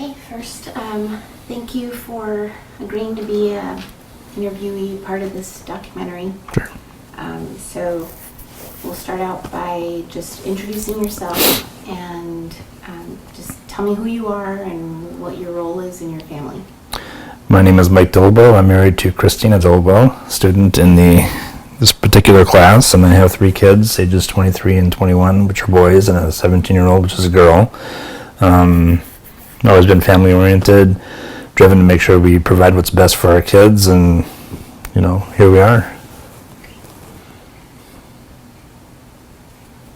Okay, first, thank you for agreeing to be an interviewee part of this documentary. Sure. So we'll start out by just introducing yourself and just tell me who you are and what your role is in your family. My name is Mike Dillabough. I'm married to Christina Dillabough, student in this particular class, and I have 3 kids, ages 23 and 21, which are boys, and a 17-year-old, which is a girl. I've always been family-oriented, driven to make sure we provide what's best for our kids, and, here we are.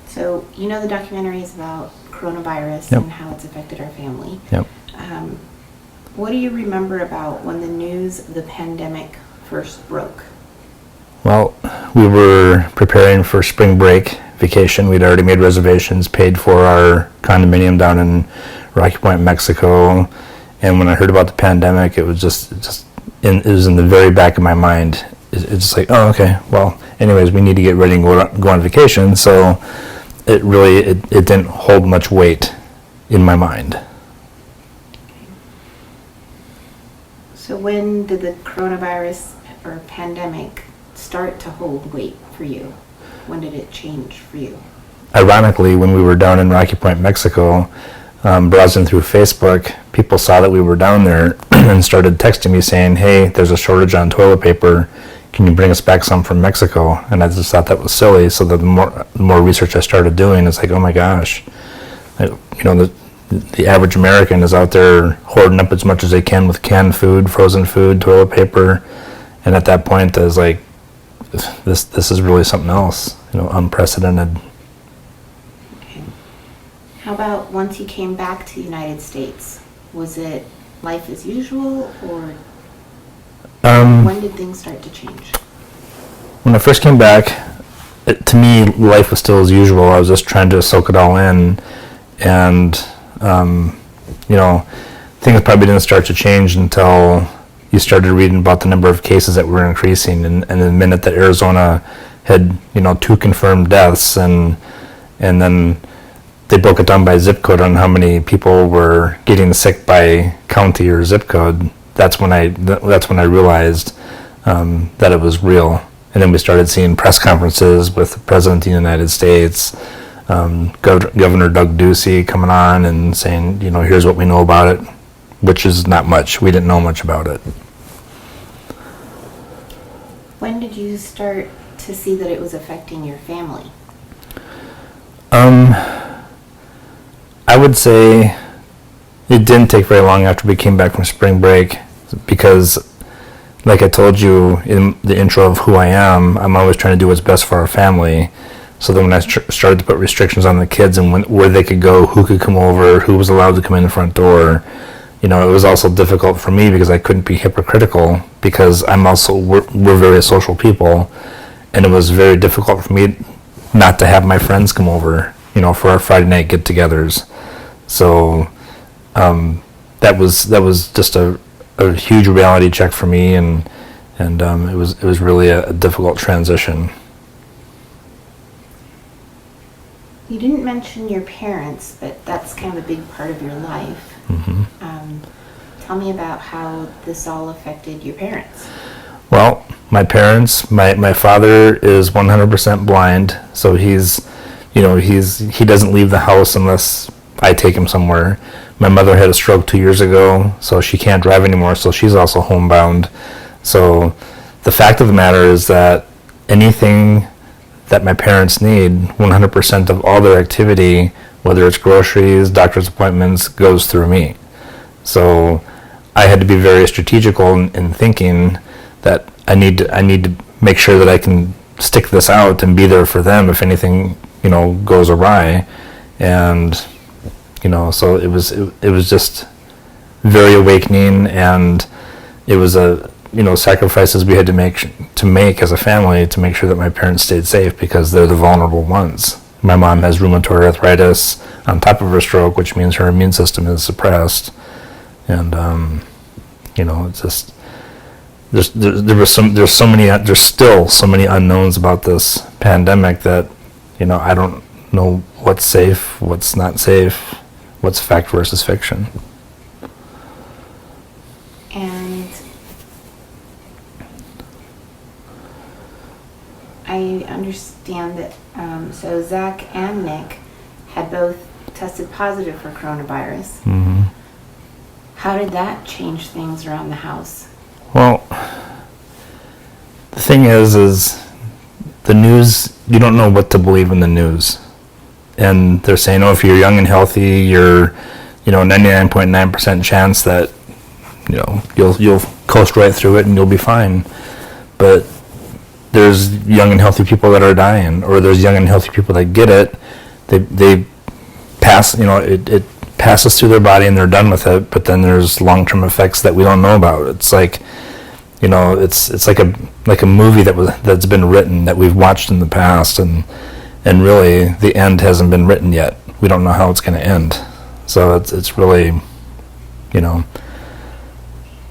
So, the documentary is about coronavirus Yep. and how it's affected our family. Yep. What do you remember about when the news of the pandemic first broke? Well, we were preparing for spring break vacation. We'd already made reservations, paid for our condominium down in Rocky Point, Mexico. And when I heard about the pandemic, it was it was in the very back of my mind. It's just like, oh, okay, well, anyways, we need to get ready and go on vacation. So it didn't hold much weight in my mind. So when did the coronavirus or pandemic start to hold weight for you? When did it change for you? Ironically, when we were down in Rocky Point, Mexico, browsing through Facebook, people saw that we were down there and started texting me saying, hey, there's a shortage on toilet paper. Can you bring us back some from Mexico? And I just thought that was silly. So the more research I started doing, it's like, oh my gosh, the average American is out there hoarding up as much as they can with canned food, frozen food, toilet paper. And at that point, I was like, this is really something else, unprecedented. Okay. How about once you came back to the United States? Was it life as usual, or when did things start to change? When I first came back, to me, life was still as usual. I was just trying to soak it all in, and things probably didn't start to change until you started reading about the number of cases that were increasing, and the minute that Arizona had 2 confirmed deaths, and then they broke it down by zip code on how many people were getting sick by county or zip code. That's when I realized that it was real. And then we started seeing press conferences with the President of the United States, Governor Doug Ducey coming on and saying, here's what we know about it, which is not much. We didn't know much about it. When did you start to see that it was affecting your family? I would say it didn't take very long after we came back from spring break, because like I told you in the intro of who I am, I'm always trying to do what's best for our family. So then when I started to put restrictions on the kids and where they could go, who could come over, who was allowed to come in the front door, it was also difficult for me because I couldn't be hypocritical, because we're very social people, and it was very difficult for me not to have my friends come over, for our Friday night get-togethers. So that was just a huge reality check for me, and it was really a difficult transition. You didn't mention your parents, but that's kind of a big part of your life. Mm-hmm. Tell me about how this all affected your parents. Well, my parents, my father is 100% blind, so he doesn't leave the house unless I take him somewhere. My mother had a stroke 2 years ago, so she can't drive anymore, so she's also homebound. So the fact of the matter is that anything that my parents need, 100% of all their activity, whether it's groceries, doctor's appointments, goes through me. So I had to be very strategical in thinking that I need to make sure that I can stick this out and be there for them if anything goes awry. And so it was just very awakening, and it was sacrifices we had to make as a family to make sure that my parents stayed safe, because they're the vulnerable ones. My mom has rheumatoid arthritis on top of her stroke, which means her immune system is suppressed, and it's just there's still so many unknowns about this pandemic that I don't know what's safe, what's not safe, what's fact versus fiction. And I understand that, so Zach and Nick had both tested positive for coronavirus. Mm-hmm. How did that change things around the house? Well, the thing is the news, you don't know what to believe in the news. And they're saying, oh, if you're young and healthy, you're, 99.9% chance that, you'll coast right through it and you'll be fine. But there's young and healthy people that are dying, or there's young and healthy people that get it. They pass, it passes through their body and they're done with it, but then there's long-term effects that we don't know about. It's like, it's like a movie that's been written, that we've watched in the past, and really the end hasn't been written yet. We don't know how it's going to end. So it's really,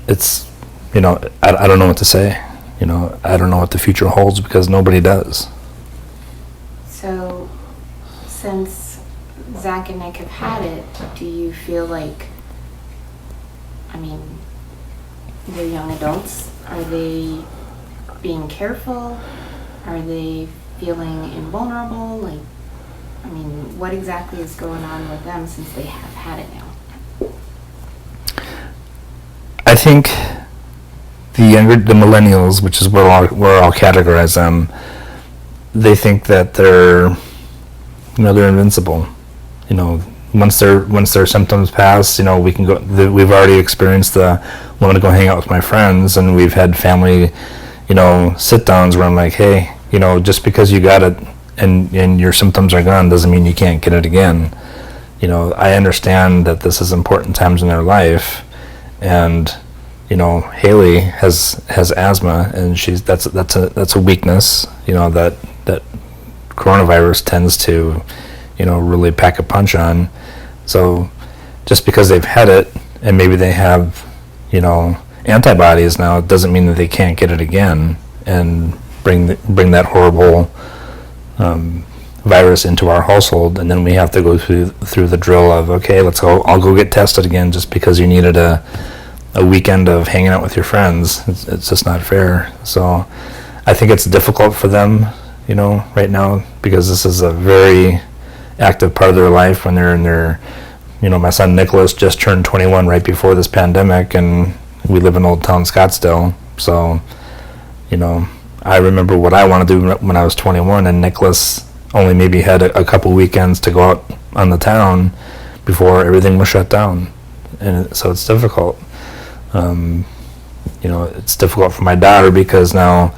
it's, I don't know what to say. I don't know what the future holds, because nobody does. So, since Zach and Nick have had it, do you feel like, they're young adults, are they being careful? Are they feeling invulnerable? What exactly is going on with them since they have had it now? I think the millennials, which is where I'll categorize them, they think that they're invincible. Once their symptoms pass, we can go. We've already experienced the, I'm going to go hang out with my friends, and we've had family, sit downs where I'm like, hey, just because you got it and your symptoms are gone doesn't mean you can't get it again. I understand that this is important times in their life, and Haley has asthma, and that's a weakness. That coronavirus tends to, really pack a punch on. So just because they've had it and maybe they have, antibodies now, it doesn't mean that they can't get it again and bring that horrible virus into our household, and then we have to go through the drill of, okay, I'll go get tested again just because you needed a weekend of hanging out with your friends. It's just not fair. So I think it's difficult for them, right now, because this is a very active part of their life when they're in their, my son Nicholas just turned 21 right before this pandemic, and we live in Old Town Scottsdale. So, I remember what I wanted to do when I was 21, and Nicholas only maybe had a couple weekends to go out on the town before everything was shut down. And so it's difficult. It's difficult for my daughter, because now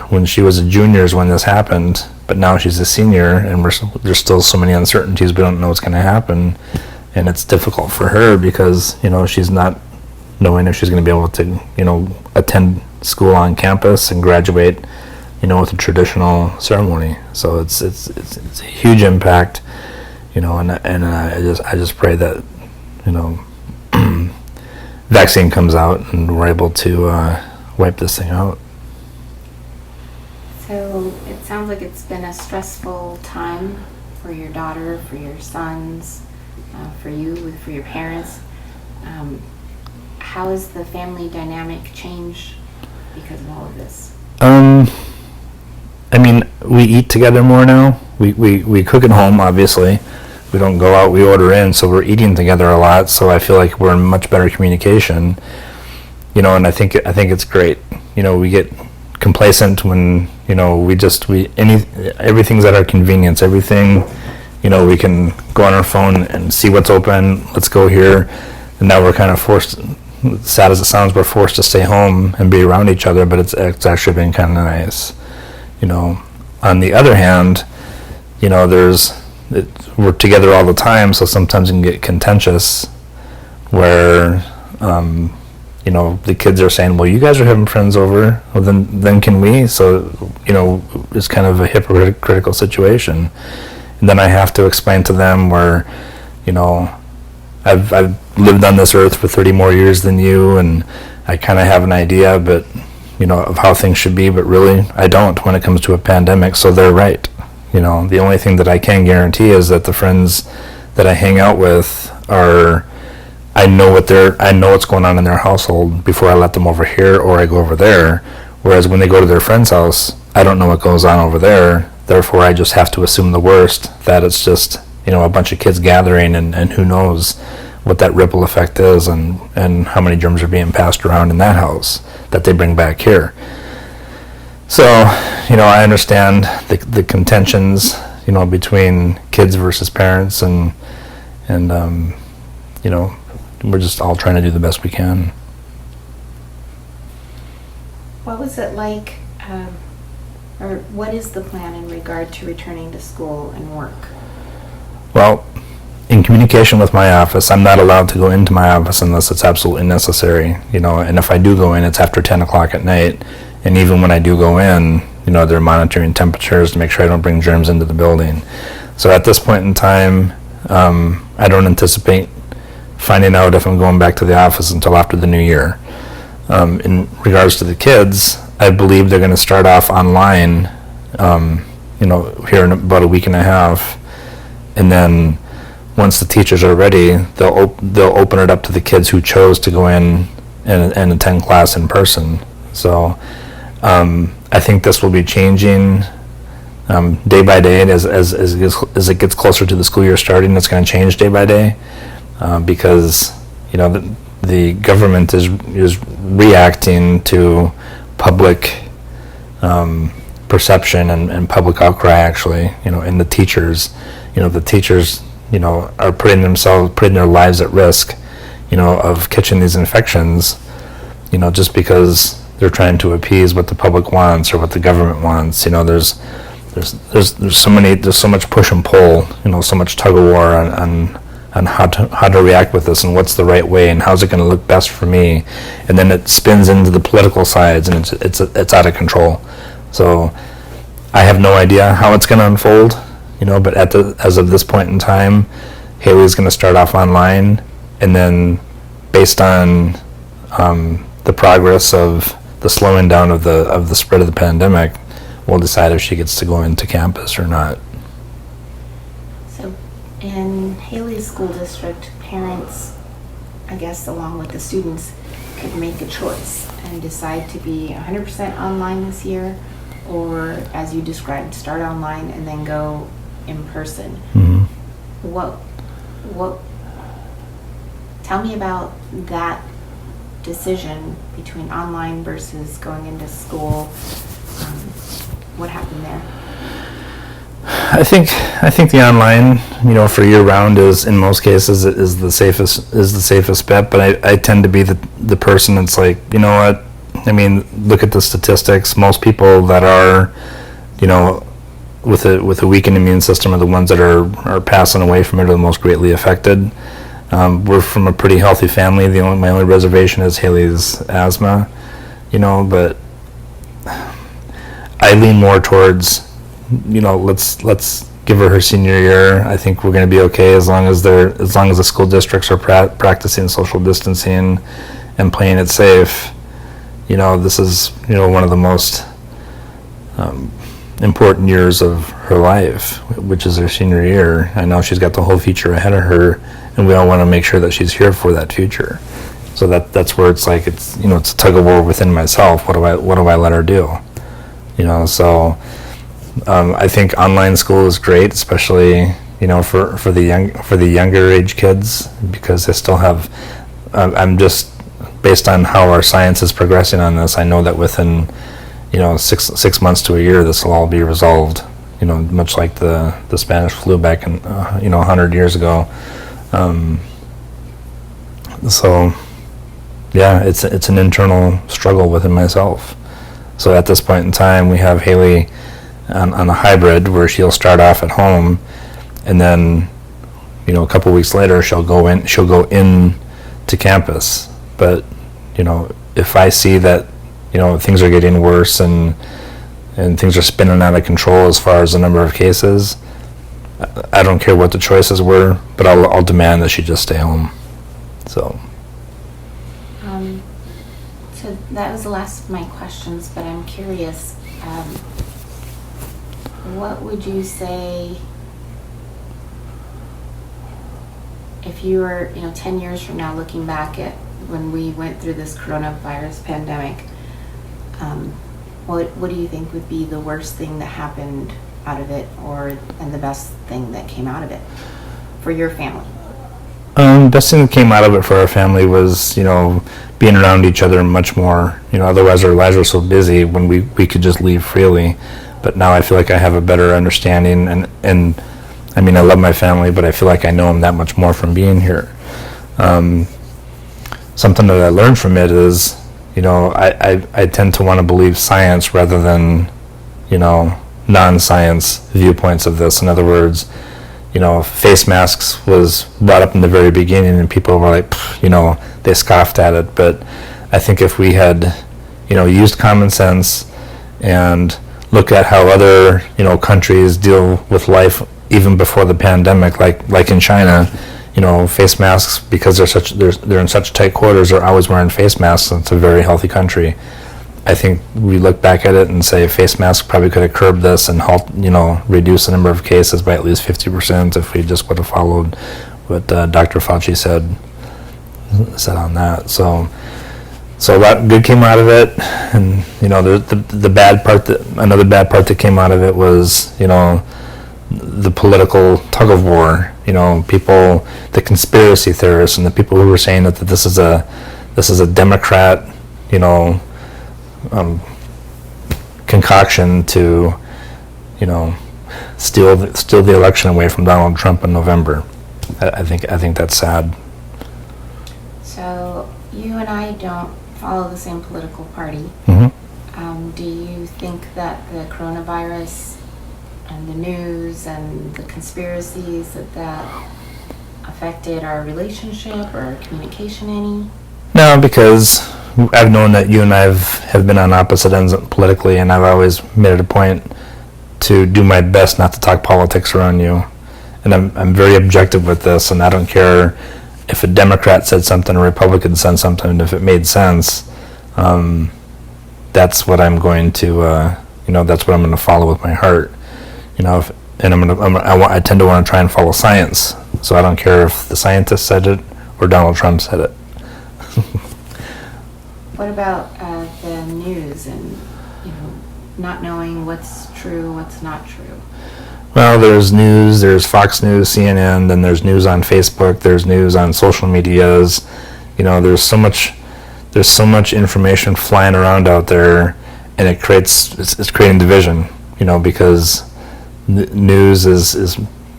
when she was a junior is when this happened, but now she's a senior, and there's still so many uncertainties. We don't know what's going to happen, and it's difficult for her because she's not knowing if she's going to be able to attend school on campus and graduate with a traditional ceremony. So it's a huge impact, and I just pray that vaccine comes out and we're able to wipe this thing out. So it sounds like it's been a stressful time for your daughter, for your sons, for you, for your parents. How has the family dynamic changed because of all of this? We eat together more now. We cook at home, obviously. We don't go out, we order in, so we're eating together a lot, so I feel like we're in much better communication. And I think it's great. We get complacent when, everything's at our convenience. Everything, we can go on our phone and see what's open, let's go here. And now we're kind of forced, sad as it sounds, we're forced to stay home and be around each other, but it's actually been kind of nice. On the other hand, we're together all the time, so sometimes it can get contentious where, the kids are saying, well, you guys are having friends over, well, then can we? So, it's kind of a hypocritical situation. And then I have to explain to them where, I've lived on this earth for 30 more years than you, and I kind of have an idea, but, of how things should be, but really I don't when it comes to a pandemic, so they're right. The only thing that I can guarantee is that the friends that I hang out with I know what's going on in their household before I let them over here or I go over there. Whereas when they go to their friend's house, I don't know what goes on over there. Therefore, I just have to assume the worst, that it's just, a bunch of kids gathering, and who knows what that ripple effect is, and how many germs are being passed around in that house that they bring back here. So, I understand the contentions, between kids versus parents, and we're just all trying to do the best we can. What was it like, or what is the plan in regard to returning to school and work? Well, in communication with my office, I'm not allowed to go into my office unless it's absolutely necessary, and if I do go in, it's after 10 o'clock at night, and even when I do go in, they're monitoring temperatures to make sure I don't bring germs into the building. So at this point in time, I don't anticipate finding out if I'm going back to the office until after the new year. In regards to the kids, I believe they're going to start off online, here in about a week and a half, and then once the teachers are ready, they'll open it up to the kids who chose to go in and attend class in person. So I think this will be changing day by day, and as it gets closer to the school year starting, it's going to change day by day, because the government is reacting to public perception and public outcry, actually, and the teachers are putting their lives at risk, of catching these infections, just because they're trying to appease what the public wants or what the government wants. There's so much push and pull, so much tug of war on how to react with this, and what's the right way, and how's it going to look best for me, and then it spins into the political sides, and it's out of control. So I have no idea how it's going to unfold, but as of this point in time, Haley's going to start off online, and then based on the progress of the slowing down of the spread of the pandemic, we'll decide if she gets to go into campus or not. So in Haley's school district, parents, I guess along with the students, could make a choice and decide to be 100% online this year, or as you described, start online and then go in person. Mm-hmm. What tell me about that decision between online versus going into school. What happened there? I think the online, for year round is, in most cases, is the safest bet. But I tend to be the person that's like, what? I mean, look at the statistics. Most people that are, with a weakened immune system are the ones that are passing away from it, are the most greatly affected. We're from a pretty healthy family. My only reservation is Haley's asthma, but I lean more towards, let's give her senior year. I think we're going to be okay as long as the school districts are practicing social distancing and playing it safe. This is one of the most important years of her life, which is her senior year. I know she's got the whole future ahead of her, and we all want to make sure that she's here for that future. So that's where it's like it's a tug of war within myself. What do I let her do? So I think online school is great, especially for the younger age kids, because they still have. I'm just based on how our science is progressing on this. I know that within 6 months to a year, this will all be resolved. Much like the Spanish flu back in 100 years ago. So yeah, it's an internal struggle within myself. So at this point in time, we have Haley on a hybrid where she'll start off at home, and then a couple weeks later she'll go in to campus. But if I see that things are getting worse and things are spinning out of control as far as the number of cases, I don't care what the choices were, but I'll demand that she just stay home. So that was the last of my questions, but I'm curious, what would you say if if you were, 10 years from now looking back at when we went through this coronavirus pandemic, what do you think would be the worst thing that happened out of it, and the best thing that came out of it for your family? Best thing that came out of it for our family was, being around each other much more. Otherwise our lives were so busy when we could just leave freely. But now I feel like I have a better understanding, and I mean, I love my family, but I feel like I know them that much more from being here. Something that I learned from it is, I tend to want to believe science rather than, non-science viewpoints of this. In other words, face masks was brought up in the very beginning, and people were like, they scoffed at it. But I think if we had, used common sense and look at how other, countries deal with life even before the pandemic, like in China, face masks, because they're in such tight quarters, they're always wearing face masks. And it's a very healthy country. I think we look back at it and say face masks probably could have curbed this and reduce the number of cases by at least 50% if we just would have followed what Dr. Fauci said on that. So a lot good came out of it, and the bad part another bad part that came out of it was the political tug of war. People, the conspiracy theorists, and the people who were saying that this is a Democrat, concoction to, steal the election away from Donald Trump in November. I think that's sad. So you and I don't follow the same political party. Mm-hmm. Do you think that the coronavirus and the news and the conspiracies that affected our relationship or communication any? No, because I've known that you and I have been on opposite ends politically, and I've always made it a point to do my best not to talk politics around you. And I'm very objective with this, and I don't care if a Democrat said something, a Republican said something, if it made sense. That's what I'm going to, that's what I'm going to follow with my heart. I tend to want to try and follow science, so I don't care if the scientist said it or Donald Trump said it. What about the news and not knowing what's true, what's not true? Well, there's news, there's Fox News, CNN, then there's news on Facebook, there's news on social medias. There's so much information flying around out there, and it's creating division. Because news is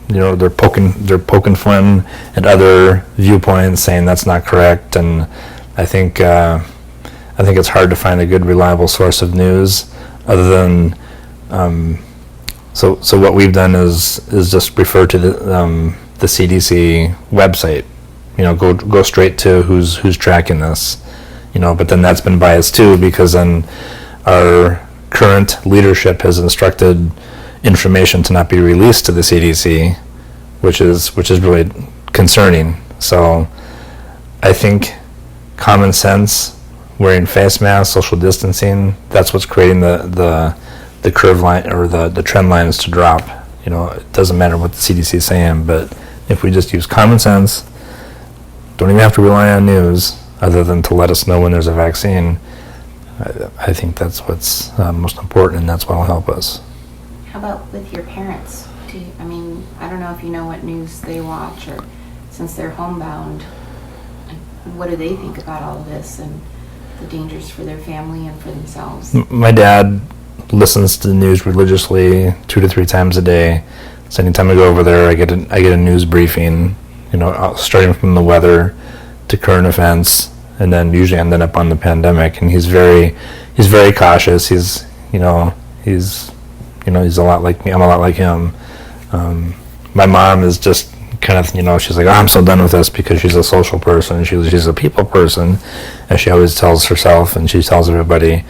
they're poking fun at other viewpoints, saying that's not correct, and I think it's hard to find a good, reliable source of news other than. So what we've done is just refer to the CDC website. Go straight to who's tracking this. But then that's been biased too, because then our current leadership has instructed information to not be released to the CDC, which is really concerning. So I think common sense, wearing face masks, social distancing, that's what's creating the curve line or the trend lines to drop. It doesn't matter what the CDC is saying, but if we just use common sense, don't even have to rely on news other than to let us know when there's a vaccine, I think that's what's most important, and that's what will help us. How about with your parents? I don't know if you know what news they watch, or since they're homebound, what do they think about all of this and the dangers for their family and for themselves? My dad listens to the news religiously 2 to 3 times a day. So anytime I go over there, I get a news briefing, starting from the weather to current events, and then usually ending up on the pandemic. And he's very cautious. He's a lot like me. I'm a lot like him. My mom is just kind of, she's like, I'm so done with this, because she's a social person. She's a people person, as she always tells herself, and she tells everybody.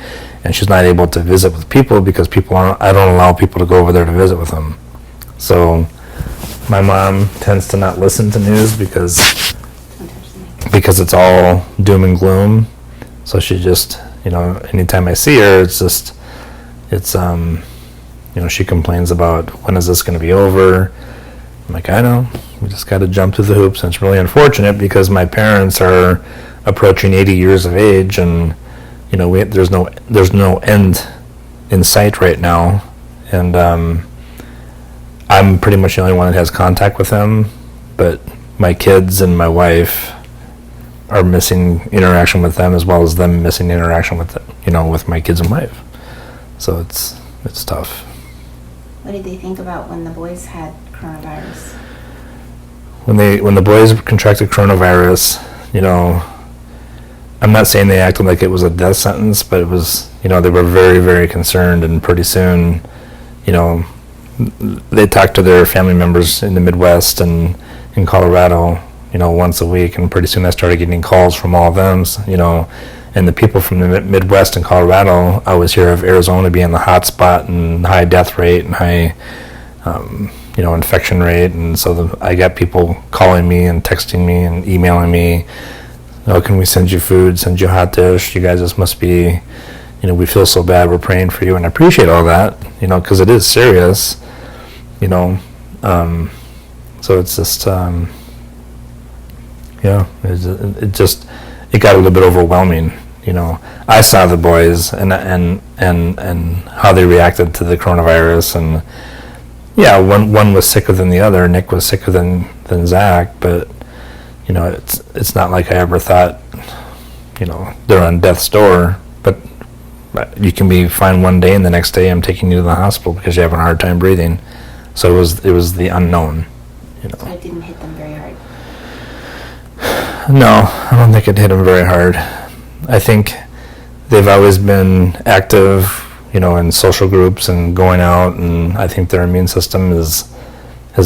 And she's not able to visit with people because I don't allow people to go over there to visit with them. So my mom tends to not listen to news because it's all doom and gloom. So she just, anytime I see her, she complains about, when is this going to be over? I'm like, I know, we just got to jump through the hoops, and it's really unfortunate because my parents are approaching 80 years of age, and there's no end in sight right now, and I'm pretty much the only one that has contact with them, but my kids and my wife are missing interaction with them, as well as them missing interaction with with my kids and wife. So it's tough. What did they think about when the boys had coronavirus? When the boys contracted coronavirus, I'm not saying they acted like it was a death sentence, but it was, they were very, very concerned, and pretty soon, they talked to their family members in the Midwest and in Colorado, once a week, and pretty soon I started getting calls from all of them, and the people from the Midwest and Colorado, I always hear of Arizona being the hot spot and high death rate and high, infection rate, and so I got people calling me and texting me and emailing me, can we send you food, send you a hot dish, you guys, this must be, we feel so bad, we're praying for you, and I appreciate all that, because it is serious, so it's just, it got a little bit overwhelming. I saw the boys and how they reacted to the coronavirus, and one was sicker than the other. Nick was sicker than Zach, but it's not like I ever thought they're on death's door. But you can be fine one day, and the next day I'm taking you to the hospital because you're having a hard time breathing. So it was the unknown. So it didn't hit them very hard. No, I don't think it hit them very hard. I think they've always been active, in social groups and going out, and I think their immune system has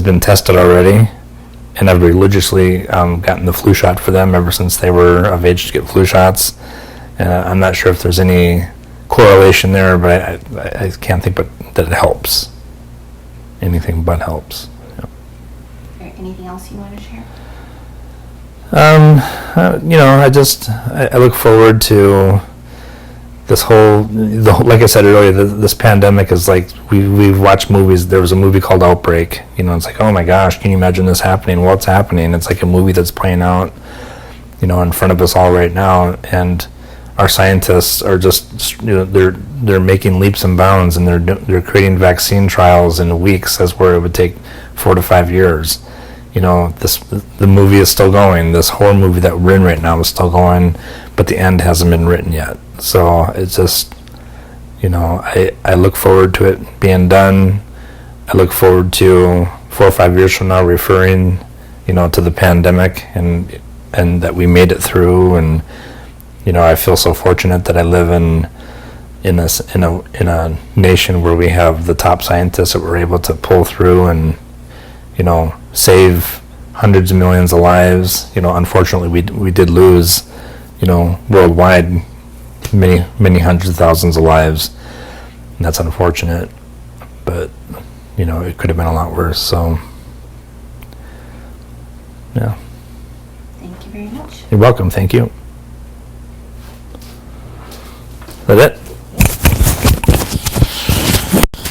been tested already, and I've religiously gotten the flu shot for them ever since they were of age to get flu shots, and I'm not sure if there's any correlation there, but I can't think but that it helps. Anything but helps. Yeah. Is there anything else you want to share? I look forward to this like I said earlier, this pandemic is like, we've watched movies. There was a movie called Outbreak, it's like, oh my gosh, can you imagine this happening? Well, it's happening. It's like a movie that's playing out, in front of us all right now, and our scientists are just, they're making leaps and bounds, and they're creating vaccine trials in weeks, as where it would take 4 to 5 years. The movie is still going. This horror movie that we're in right now is still going, but the end hasn't been written yet. So it's just, I look forward to it being done. I look forward to 4 or 5 years from now referring, to the pandemic and that we made it through. And, I feel so fortunate that I live in a nation where we have the top scientists that were able to pull through and, save hundreds of millions of lives. Unfortunately, we did lose, worldwide, many hundreds of thousands of lives, and that's unfortunate. But it could have been a lot worse. So, yeah. Thank you very much. You're welcome. Thank you. That's it.